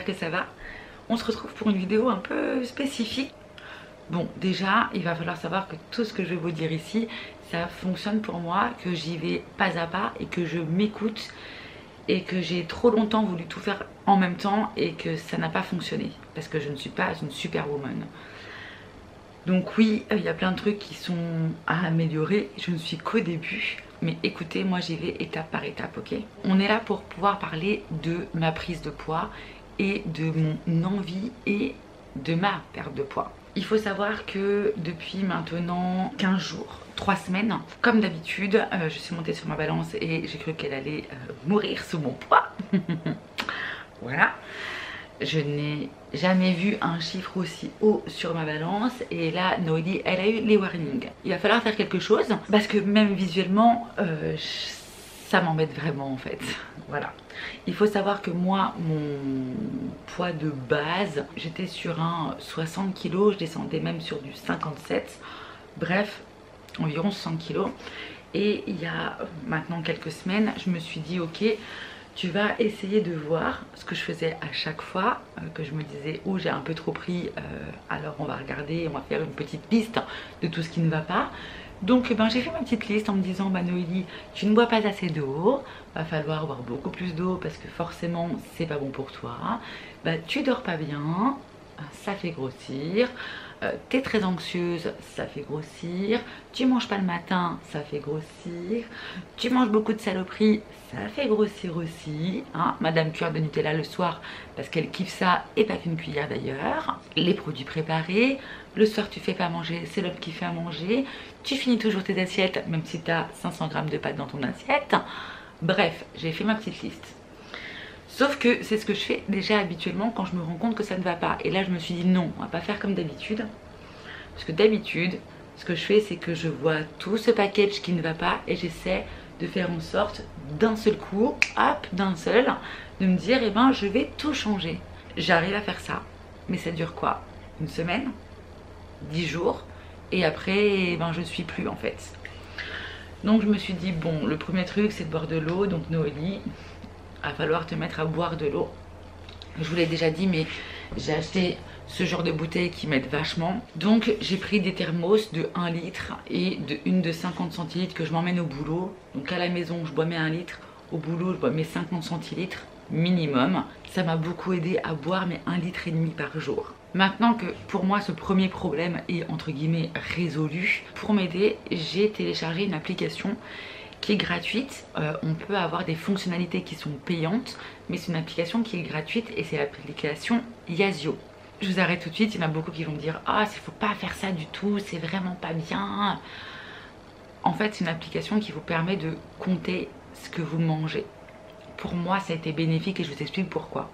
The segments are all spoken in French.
que ça va. On se retrouve pour une vidéo un peu spécifique. Bon, déjà, il va falloir savoir que tout ce que je vais vous dire ici, ça fonctionne pour moi, que j'y vais pas à pas et que je m'écoute et que j'ai trop longtemps voulu tout faire en même temps et que ça n'a pas fonctionné parce que je ne suis pas une superwoman. Donc oui, il y a plein de trucs qui sont à améliorer, je ne suis qu'au début. Mais écoutez, moi j'y vais étape par étape, ok? On est là pour pouvoir parler de ma prise de poids et de mon envie et de ma perte de poids. Il faut savoir que depuis maintenant 15 jours, 3 semaines, comme d'habitude, je suis montée sur ma balance et j'ai cru qu'elle allait mourir sous mon poids. Voilà. Je n'ai jamais vu un chiffre aussi haut sur ma balance et là Noélie elle a eu les warnings. Il va falloir faire quelque chose parce que même visuellement ça m'embête vraiment en fait. Voilà. Il faut savoir que moi mon poids de base j'étais sur un 60 kg, je descendais même sur du 57, bref environ 100 kg. Et il y a maintenant quelques semaines je me suis dit ok, tu vas essayer de voir ce que je faisais à chaque fois que je me disais oh j'ai un peu trop pris, alors on va regarder, on va faire une petite liste de tout ce qui ne va pas. Donc ben, j'ai fait ma petite liste en me disant bah Noélie, tu ne bois pas assez d'eau, va falloir boire beaucoup plus d'eau parce que forcément c'est pas bon pour toi. Bah, tu dors pas bien, ça fait grossir. T'es très anxieuse, ça fait grossir. Tu manges pas le matin, ça fait grossir. Tu manges beaucoup de saloperies, ça fait grossir aussi, hein. Madame cuillère de Nutella le soir parce qu'elle kiffe ça et pas qu'une cuillère d'ailleurs. Les produits préparés, le soir tu fais pas manger, c'est l'homme qui fait à manger. Tu finis toujours tes assiettes même si tu as 500 g de pâtes dans ton assiette. Bref, j'ai fait ma petite liste. Sauf que c'est ce que je fais déjà habituellement quand je me rends compte que ça ne va pas. Et là je me suis dit non, on va pas faire comme d'habitude. Parce que d'habitude, ce que je fais c'est que je vois tout ce package qui ne va pas et j'essaie de faire en sorte d'un seul coup, hop, d'un seul, de me dire eh ben je vais tout changer. J'arrive à faire ça. Mais ça dure quoi? Une semaine? 10 jours? Et après, eh ben, je suis plus en fait. Donc je me suis dit bon, le premier truc c'est de boire de l'eau. Donc Noélie, il va falloir te mettre à boire de l'eau. Je vous l'ai déjà dit mais j'ai acheté ce genre de bouteilles qui m'aident vachement. Donc j'ai pris des thermos de 1 litre et une de 50 centilitres que je m'emmène au boulot. Donc à la maison je bois mes 1 litre, au boulot je bois mes 50 centilitres minimum. Ça m'a beaucoup aidé à boire mes 1,5 litre par jour. Maintenant que pour moi ce premier problème est entre guillemets résolu, pour m'aider j'ai téléchargé une application qui est gratuite. On peut avoir des fonctionnalités qui sont payantes, mais c'est une application qui est gratuite et c'est l'application Yazio. Je vous arrête tout de suite, il y en a beaucoup qui vont me dire ah, il faut pas faire ça du tout, c'est vraiment pas bien. En fait c'est une application qui vous permet de compter ce que vous mangez. Pour moi ça a été bénéfique et je vous explique pourquoi.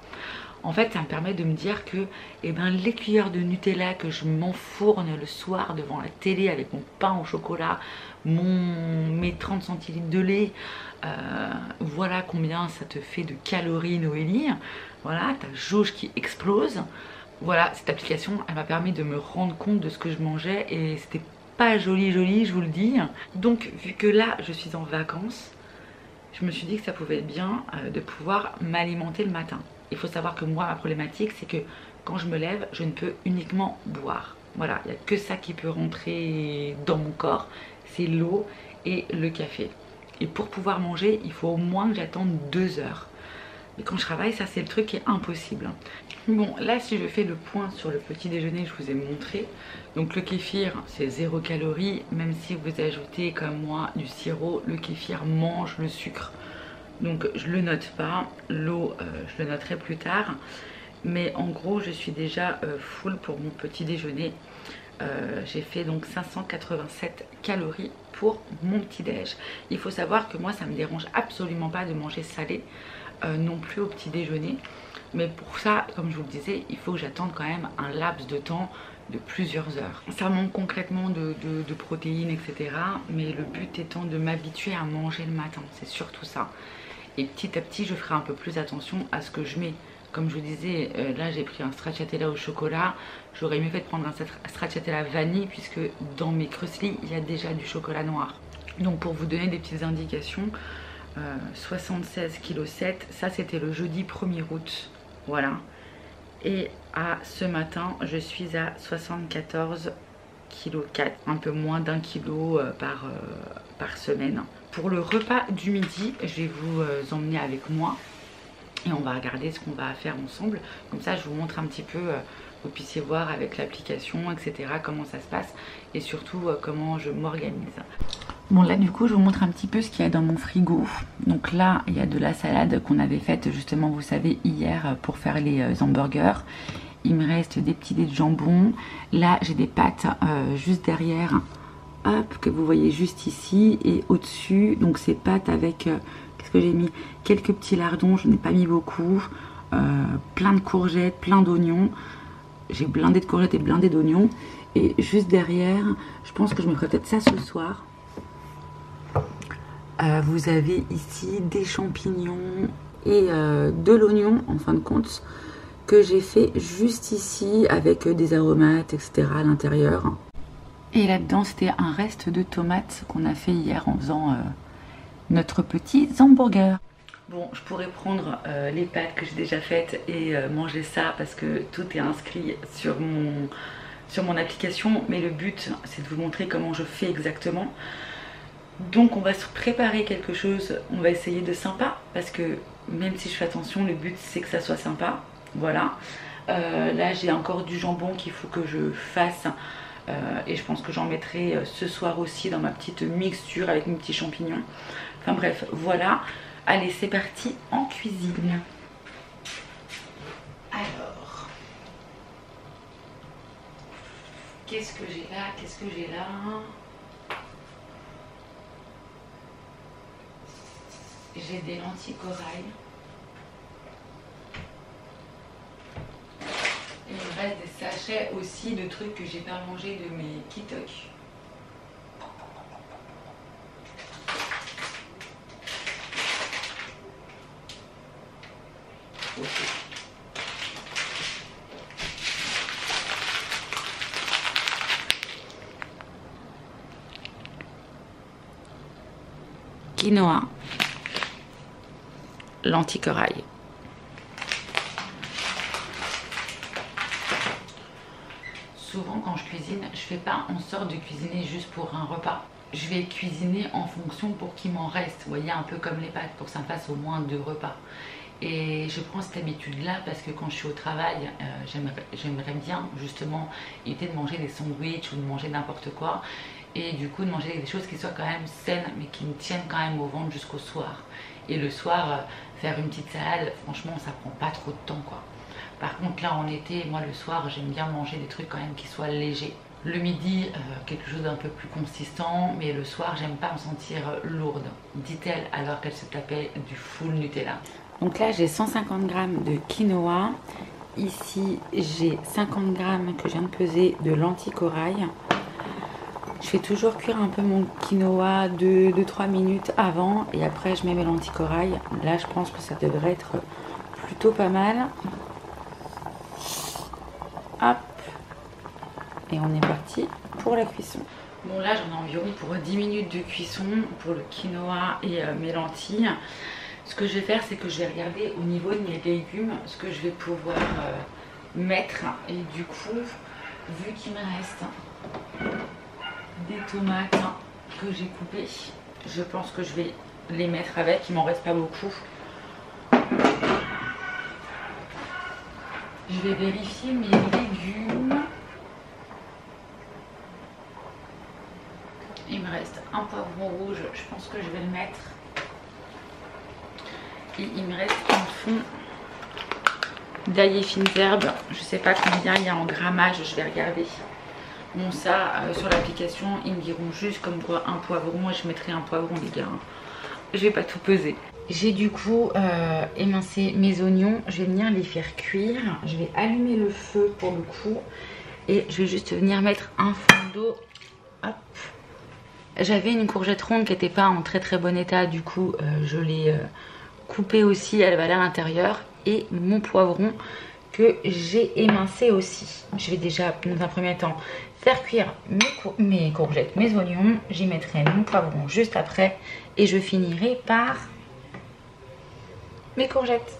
En fait ça me permet de me dire que eh ben, les cuillères de Nutella que je m'enfourne le soir devant la télé avec mon pain au chocolat, mes 30 centilitres de lait, voilà combien ça te fait de calories Noélie. Voilà, ta jauge qui explose. Voilà, cette application elle m'a permis de me rendre compte de ce que je mangeais et c'était pas joli je vous le dis. Donc vu que là je suis en vacances, je me suis dit que ça pouvait être bien de pouvoir m'alimenter le matin. Il faut savoir que moi ma problématique c'est que quand je me lève je ne peux uniquement boire. Voilà, il n'y a que ça qui peut rentrer dans mon corps, c'est l'eau et le café. Et pour pouvoir manger il faut au moins que j'attende 2 heures. Mais quand je travaille ça c'est le truc qui est impossible. Bon là si je fais le point sur le petit déjeuner je vous ai montré. Donc le kéfir c'est 0 calories, même si vous ajoutez comme moi du sirop, le kéfir mange le sucre. Donc je le note pas, l'eau je le noterai plus tard. Mais en gros je suis déjà full pour mon petit déjeuner. J'ai fait donc 587 calories pour mon petit déj. Il faut savoir que moi ça me dérange absolument pas de manger salé non plus au petit déjeuner. Mais pour ça, comme je vous le disais, il faut que j'attende quand même un laps de temps de plusieurs heures. Ça manque concrètement de protéines, etc. Mais le but étant de m'habituer à manger le matin, c'est surtout ça. Et petit à petit, je ferai un peu plus attention à ce que je mets. Comme je vous disais, là j'ai pris un stracciatella au chocolat. J'aurais mieux fait de prendre un stracciatella vanille puisque dans mes crussely, il y a déjà du chocolat noir. Donc pour vous donner des petites indications, 76,7 kg, ça c'était le jeudi 1er août. Voilà. Et à ce matin, je suis à 74,4 kg, un peu moins d'1 kilo par semaine. Pour le repas du midi, je vais vous emmener avec moi et on va regarder ce qu'on va faire ensemble. Comme ça, je vous montre un petit peu, vous puissiez voir avec l'application, etc. comment ça se passe et surtout comment je m'organise. Bon là du coup je vous montre un petit peu ce qu'il y a dans mon frigo. Donc là il y a de la salade qu'on avait faite justement vous savez hier pour faire les hamburgers. Il me reste des petits dés de jambon. Là j'ai des pâtes juste derrière, hop, que vous voyez juste ici. Et au dessus donc ces pâtes avec, qu'est-ce que j'ai mis, quelques petits lardons, je n'ai pas mis beaucoup, plein de courgettes, plein d'oignons. J'ai blindé de courgettes et blindé d'oignons. Et juste derrière, je pense que je me ferai peut-être ça ce soir. Vous avez ici des champignons et de l'oignon en fin de compte que j'ai fait juste ici avec des aromates etc. à l'intérieur. Et là-dedans c'était un reste de tomates qu'on a fait hier en faisant notre petit hamburger. Bon, je pourrais prendre les pâtes que j'ai déjà faites et manger ça parce que tout est inscrit sur mon application, mais le but c'est de vous montrer comment je fais exactement. Donc on va se préparer quelque chose, on va essayer de sympa parce que même si je fais attention, le but c'est que ça soit sympa. Voilà. Là j'ai encore du jambon qu'il faut que je fasse et je pense que j'en mettrai ce soir aussi dans ma petite mixture avec mes petits champignons. Enfin bref, voilà. Allez, c'est parti en cuisine. Alors, qu'est-ce que j'ai là? Qu'est-ce que j'ai là? J'ai des lentilles corail. Et il me reste des sachets aussi de trucs que j'ai pas mangé de mes kitoks. Okay. Quinoa. Lentilles corail. Souvent quand je cuisine, je fais pas en sorte de cuisiner juste pour un repas. Je vais cuisiner en fonction pour qu'il m'en reste. Vous voyez, un peu comme les pâtes, pour que ça me fasse au moins 2 repas. Et je prends cette habitude-là parce que quand je suis au travail, j'aimerais bien justement éviter de manger des sandwichs ou de manger n'importe quoi. Et du coup de manger des choses qui soient quand même saines mais qui me tiennent quand même au ventre jusqu'au soir. Et le soir, faire une petite salade, franchement ça prend pas trop de temps quoi. Par contre là en été, moi le soir j'aime bien manger des trucs quand même qui soient légers. Le midi, quelque chose d'un peu plus consistant, mais le soir j'aime pas me sentir lourde, dit-elle alors qu'elle se tapait du full Nutella. Donc là j'ai 150 g de quinoa, ici j'ai 50 g que je viens de peser de lentilles corail. Je fais toujours cuire un peu mon quinoa 2-3 minutes avant et après je mets mes lentilles corail. Là je pense que ça devrait être plutôt pas mal. Hop. Et on est parti pour la cuisson. Bon là j'en ai environ pour 10 minutes de cuisson pour le quinoa et mes lentilles. Ce que je vais faire c'est que je vais regarder au niveau de mes légumes ce que je vais pouvoir mettre. Et du coup, vu qu'il me reste des tomates que j'ai coupées, je pense que je vais les mettre avec, il m'en reste pas beaucoup. Je vais vérifier mes légumes. Il me reste un poivron rouge, je pense que je vais le mettre. Et il me reste un fond d'ail et fines herbes. Je sais pas combien il y a en grammage, je vais regarder. Bon ça, sur l'application, ils me diront juste comme quoi un poivron. Moi je mettrai un poivron les gars. Je vais pas tout peser. J'ai du coup émincé mes oignons. Je vais venir les faire cuire. Je vais allumer le feu pour le coup. Et je vais juste venir mettre un fond d'eau. Hop. J'avais une courgette ronde qui n'était pas en très bon état. Du coup, je l'ai coupée aussi. Elle va à l'intérieur. Et mon poivron que j'ai émincé aussi. Je vais déjà, dans un premier temps, faire cuire mes courgettes, mes oignons. J'y mettrai mon poivron juste après. Et je finirai par mes courgettes.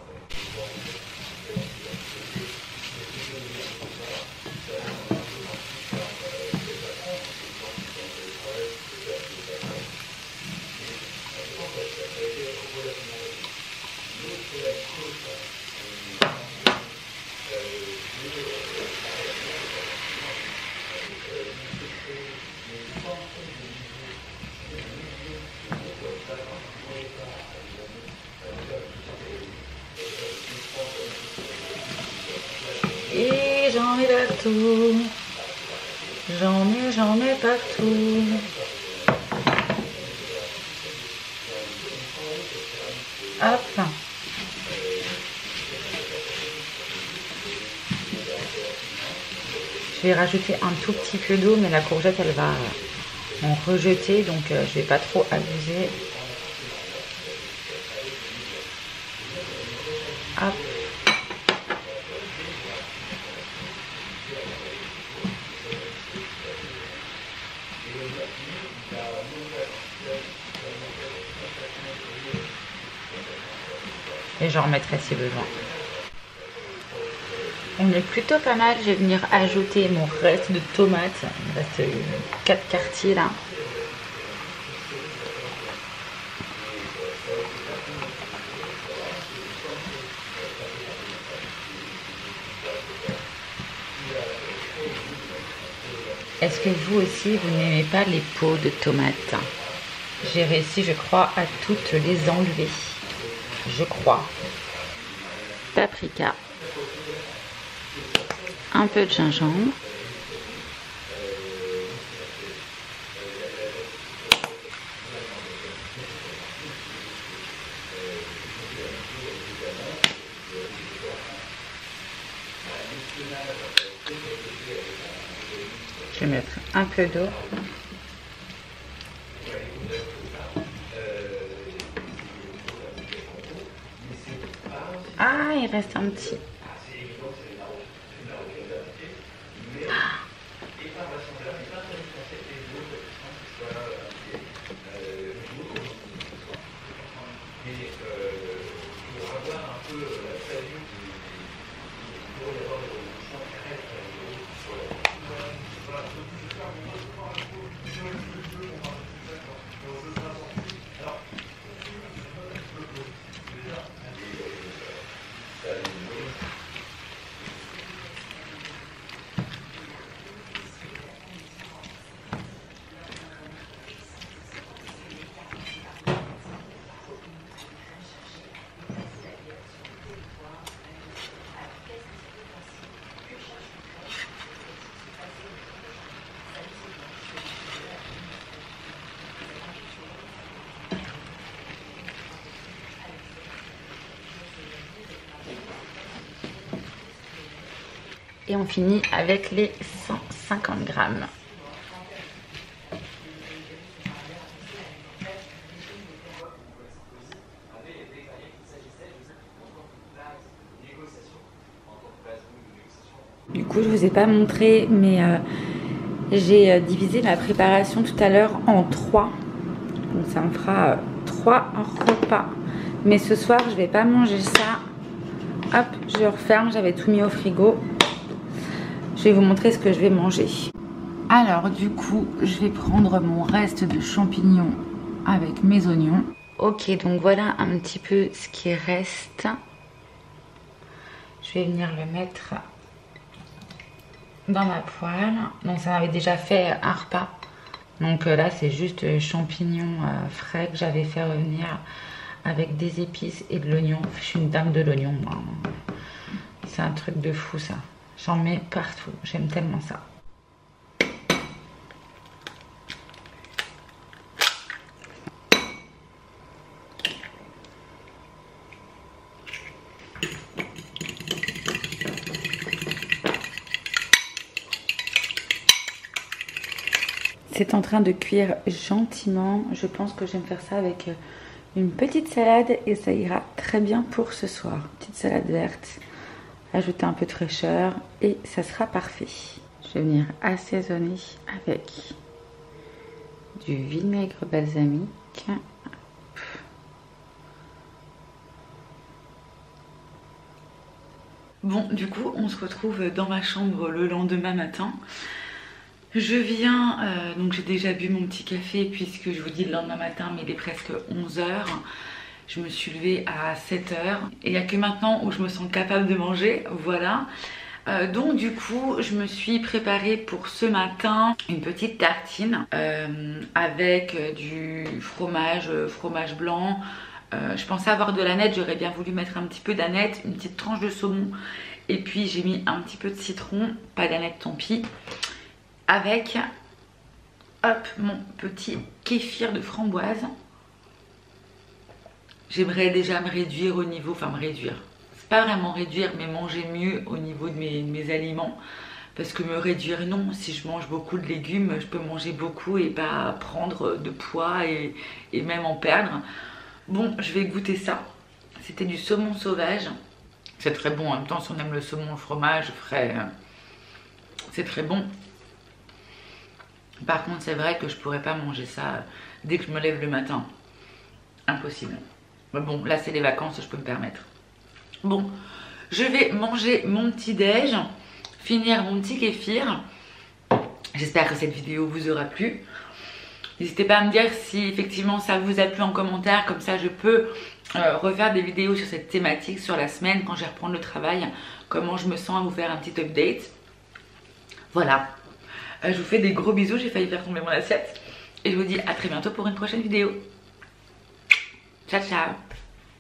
partout. J'en ai partout. Hop. Je vais rajouter un tout petit peu d'eau, mais la courgette elle va en rejeter, donc je vais pas trop abuser. Hop. Et j'en remettrai si besoin. On est plutôt pas mal. Je vais venir ajouter mon reste de tomates. Il me reste 4 quartiers là. Est-ce que vous aussi, vous n'aimez pas les peaux de tomates? J'ai réussi, je crois, à toutes les enlever. Je crois. Paprika. Un peu de gingembre. Je vais mettre un peu d'eau. Ah, il reste un petit. Et on finit avec les 150 grammes. Du coup, je vous ai pas montré, mais j'ai divisé la préparation tout à l'heure en 3. Donc ça me fera 3 repas. Mais ce soir, je vais pas manger ça. Hop, je referme, j'avais tout mis au frigo. Je vais vous montrer ce que je vais manger. Alors du coup, je vais prendre mon reste de champignons avec mes oignons. Ok, donc voilà un petit peu ce qui reste. Je vais venir le mettre dans ma poêle. Donc ça m'avait déjà fait un repas. Donc là, c'est juste champignons frais que j'avais fait revenir avec des épices et de l'oignon. Je suis une dame de l'oignon, moi. C'est un truc de fou ça. J'en mets partout, j'aime tellement ça. C'est en train de cuire gentiment. Je pense que je vais me faire ça avec une petite salade et ça ira très bien pour ce soir. Petite salade verte. Ajouter un peu de fraîcheur et ça sera parfait. Je vais venir assaisonner avec du vinaigre balsamique. Bon, du coup, on se retrouve dans ma chambre le lendemain matin. Je viens, donc j'ai déjà bu mon petit café puisque je vous dis le lendemain matin, mais il est presque 11 h. Je me suis levée à 7 h et il n'y a que maintenant où je me sens capable de manger, voilà. Donc du coup, je me suis préparée pour ce matin une petite tartine avec du fromage blanc. Je pensais avoir de l'aneth, j'aurais bien voulu mettre un petit peu d'aneth, une petite tranche de saumon Et puis j'ai mis un petit peu de citron, pas d'aneth tant pis, avec hop mon petit kéfir de framboise. J'aimerais déjà me réduire au niveau, enfin me réduire, c'est pas vraiment réduire, mais manger mieux au niveau de mes aliments. Parce que me réduire, non, si je mange beaucoup de légumes, je peux manger beaucoup et pas prendre de poids et même en perdre. Bon, je vais goûter ça. C'était du saumon sauvage. C'est très bon, en même temps, si on aime le saumon, le fromage frais, c'est très bon. Par contre, c'est vrai que je pourrais pas manger ça dès que je me lève le matin. Impossible. Mais bon, là, c'est les vacances, je peux me permettre. Bon, je vais manger mon petit déj. Finir mon petit kéfir. J'espère que cette vidéo vous aura plu. N'hésitez pas à me dire si effectivement ça vous a plu en commentaire, comme ça je peux refaire des vidéos sur cette thématique sur la semaine quand je vais reprendre le travail, comment je me sens, à vous faire un petit update. Voilà, je vous fais des gros bisous, j'ai failli faire tomber mon assiette et je vous dis à très bientôt pour une prochaine vidéo. Ciao ciao.